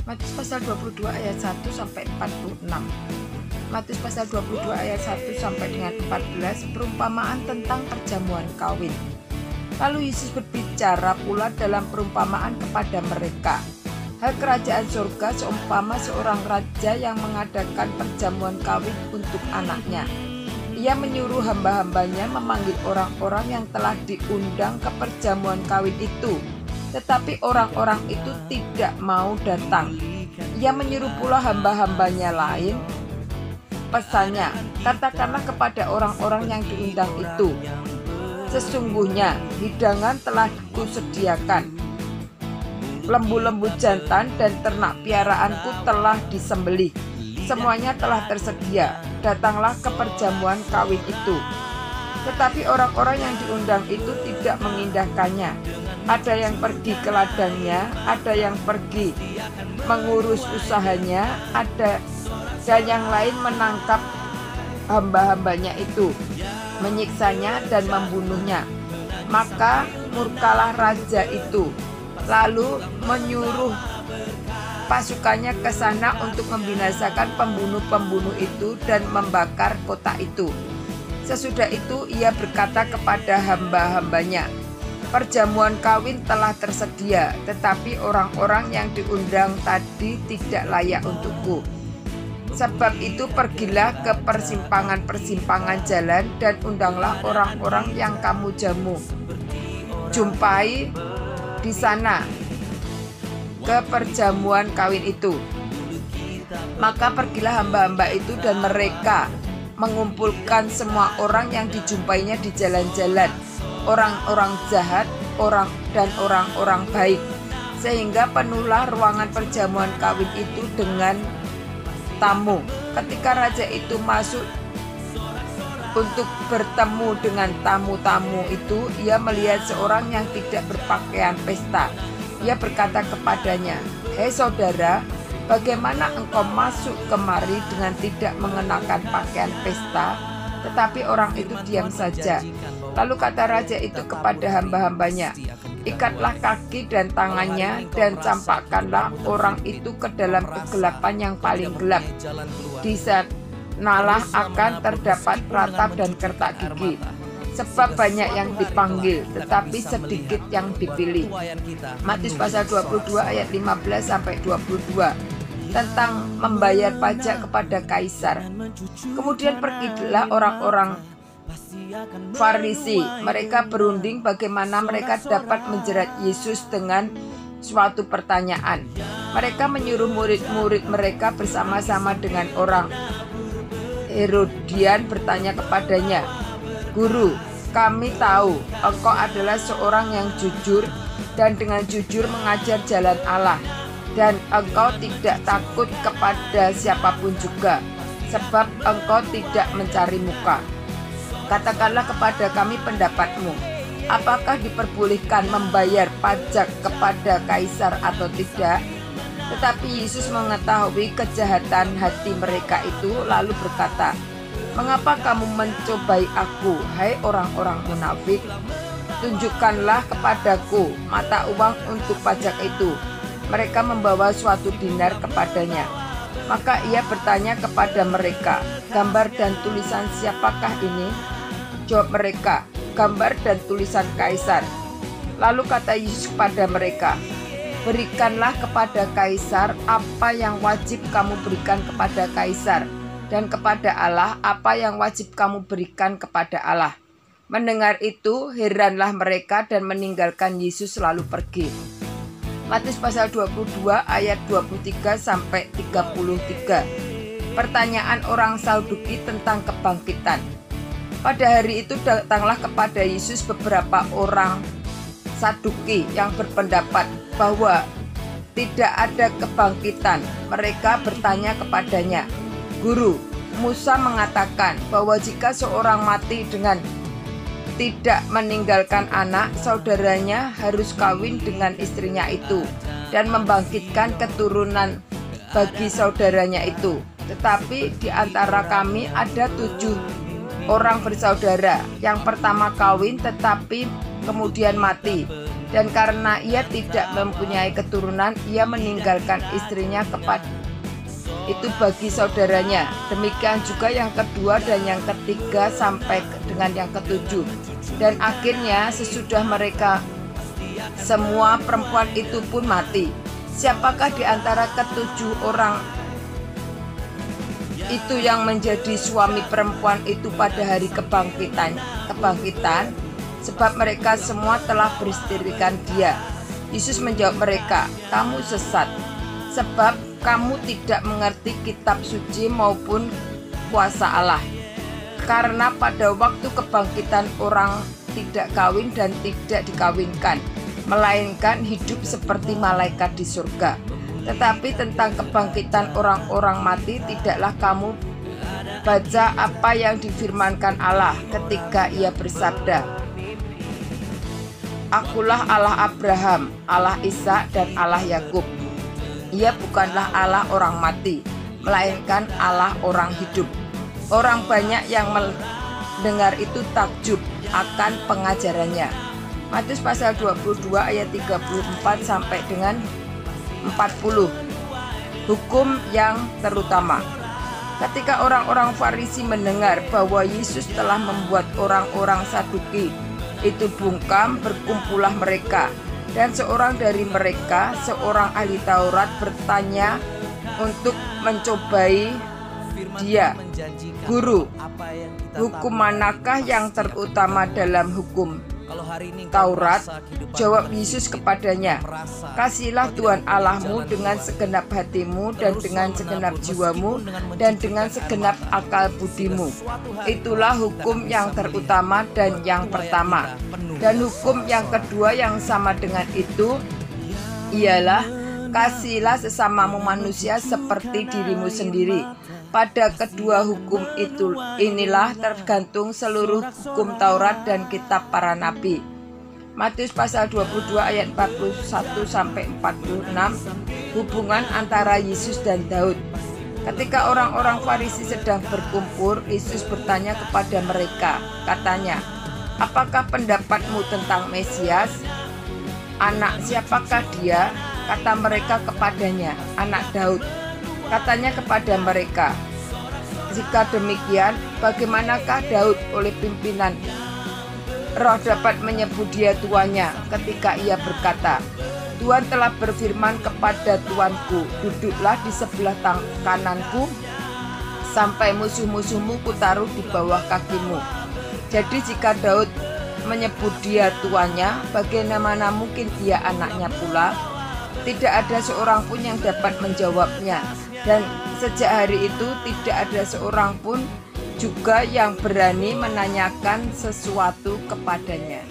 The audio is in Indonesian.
Matius pasal 22 ayat 1 sampai 46. Matius pasal 22 ayat 1 sampai dengan 14, perumpamaan tentang perjamuan kawin. Lalu Yesus berbicara pula dalam perumpamaan kepada mereka. Hal kerajaan surga seumpama seorang raja yang mengadakan perjamuan kawin untuk anaknya. Ia menyuruh hamba-hambanya memanggil orang-orang yang telah diundang ke perjamuan kawin itu. Tetapi orang-orang itu tidak mau datang. Ia menyuruh pula hamba-hambanya lain. Pesannya, katakanlah kepada orang-orang yang diundang itu, sesungguhnya hidangan telah kusediakan. Lembu-lembu jantan dan ternak piaraanku telah disembelih. Semuanya telah tersedia. Datanglah ke perjamuan kawin itu. Tetapi orang-orang yang diundang itu tidak mengindahkannya. Ada yang pergi ke ladangnya, ada yang pergi mengurus usahanya, dan yang lain menangkap hamba-hambanya itu, menyiksanya dan membunuhnya. Maka murkalah raja itu, lalu menyuruh pasukannya ke sana untuk membinasakan pembunuh-pembunuh itu dan membakar kota itu. Sesudah itu ia berkata kepada hamba-hambanya, perjamuan kawin telah tersedia, tetapi orang-orang yang diundang tadi tidak layak untukku. Sebab itu pergilah ke persimpangan-persimpangan jalan dan undanglah orang-orang yang kamu jumpai di sana ke perjamuan kawin itu. Maka pergilah hamba-hamba itu dan mereka mengumpulkan semua orang yang dijumpainya di jalan-jalan, orang-orang jahat, dan orang-orang baik, sehingga penuhlah ruangan perjamuan kawin itu dengan tamu. Ketika raja itu masuk untuk bertemu dengan tamu-tamu itu, ia melihat seorang yang tidak berpakaian pesta. Ia berkata kepadanya, "Hei saudara, bagaimana engkau masuk kemari dengan tidak mengenakan pakaian pesta?" Tetapi orang itu diam saja. Lalu kata raja itu kepada hamba-hambanya, "Ikatlah kaki dan tangannya dan campakkanlah orang itu ke dalam kegelapan yang paling gelap. Di sanalah akan terdapat ratap dan kertak gigi. Sebab banyak yang dipanggil, tetapi sedikit yang dipilih." Matius pasal 22 ayat 15 sampai 22 tentang membayar pajak kepada kaisar. Kemudian pergilah orang-orang Farisi. Mereka berunding bagaimana mereka dapat menjerat Yesus dengan suatu pertanyaan. Mereka menyuruh murid-murid mereka bersama-sama dengan orang Herodian bertanya kepadanya, "Guru, kami tahu engkau adalah seorang yang jujur dan dengan jujur mengajar jalan Allah, dan engkau tidak takut kepada siapapun juga, sebab engkau tidak mencari muka. Katakanlah kepada kami pendapatmu, apakah diperbolehkan membayar pajak kepada kaisar atau tidak?" Tetapi Yesus mengetahui kejahatan hati mereka itu, lalu berkata, "Mengapa kamu mencobai aku, hai orang-orang munafik? Tunjukkanlah kepadaku mata uang untuk pajak itu." Mereka membawa suatu dinar kepadanya. Maka ia bertanya kepada mereka, "Gambar dan tulisan siapakah ini?" Jawab mereka, "Gambar dan tulisan kaisar." Lalu kata Yesus kepada mereka, "Berikanlah kepada kaisar apa yang wajib kamu berikan kepada kaisar, dan kepada Allah apa yang wajib kamu berikan kepada Allah." Mendengar itu, heranlah mereka dan meninggalkan Yesus lalu pergi. Matius pasal 22 ayat 23 sampai 33. Pertanyaan orang Saduki tentang kebangkitan. Pada hari itu datanglah kepada Yesus beberapa orang Saduki yang berpendapat bahwa tidak ada kebangkitan. Mereka bertanya kepadanya, "Guru, Musa mengatakan bahwa jika seorang mati dengan tidak meninggalkan anak, saudaranya harus kawin dengan istrinya itu dan membangkitkan keturunan bagi saudaranya itu. Tetapi di antara kami ada 7 orang bersaudara. Yang pertama kawin tetapi kemudian mati, Dan karena ia tidak mempunyai keturunan, ia meninggalkan istrinya kepada itu bagi saudaranya. Demikian juga yang kedua dan yang ketiga sampai dengan yang ketujuh. Dan akhirnya sesudah mereka semua, perempuan itu pun mati. Siapakah di antara ketujuh orang itu yang menjadi suami perempuan itu pada hari kebangkitan? Sebab mereka semua telah beristrikan dia. Yesus menjawab mereka, kamu sesat, sebab kamu tidak mengerti kitab suci maupun kuasa Allah. Karena pada waktu kebangkitan orang tidak kawin dan tidak dikawinkan, melainkan hidup seperti malaikat di surga. Tetapi tentang kebangkitan orang-orang mati tidaklah kamu baca apa yang difirmankan Allah ketika ia bersabda, Akulah Allah Abraham, Allah Ishak dan Allah Yakub. Ia bukanlah Allah orang mati, melainkan Allah orang hidup. Orang banyak yang mendengar itu takjub akan pengajarannya. Matius pasal 22 ayat 34 sampai dengan 40. Hukum yang terutama. Ketika orang-orang Farisi mendengar bahwa Yesus telah membuat orang-orang Saduki itu bungkam, berkumpullah mereka. Dan seorang dari mereka, seorang ahli Taurat, bertanya untuk mencobai dia, Guru, hukum manakah yang terutama dalam hukum Taurat? Jawab Yesus kepadanya, Kasihilah Tuhan Allahmu dengan segenap hatimu dan dengan segenap jiwamu dan dengan segenap akal budimu. Itulah hukum yang terutama dan yang pertama. Dan hukum yang kedua yang sama dengan itu ialah, kasihilah sesamamu manusia seperti dirimu sendiri. Pada kedua hukum inilah tergantung seluruh hukum Taurat dan kitab para nabi. Matius pasal 22 ayat 41 sampai 46. Hubungan antara Yesus dan Daud. Ketika orang-orang Farisi sedang berkumpul, Yesus bertanya kepada mereka, katanya, apakah pendapatmu tentang Mesias? Anak siapakah dia? Kata mereka kepadanya, anak Daud. Katanya kepada mereka, jika demikian, bagaimanakah Daud oleh pimpinan Roh dapat menyebut dia tuannya ketika ia berkata, Tuhan telah berfirman kepada Tuanku, duduklah di sebelah kananku sampai musuh-musuhmu kutaruh di bawah kakimu. Jadi jika Daud menyebut dia tuannya, bagaimana mungkin dia anaknya pula? Tidak ada seorang pun yang dapat menjawabnya. Dan sejak hari itu tidak ada seorang pun juga yang berani menanyakan sesuatu kepadanya.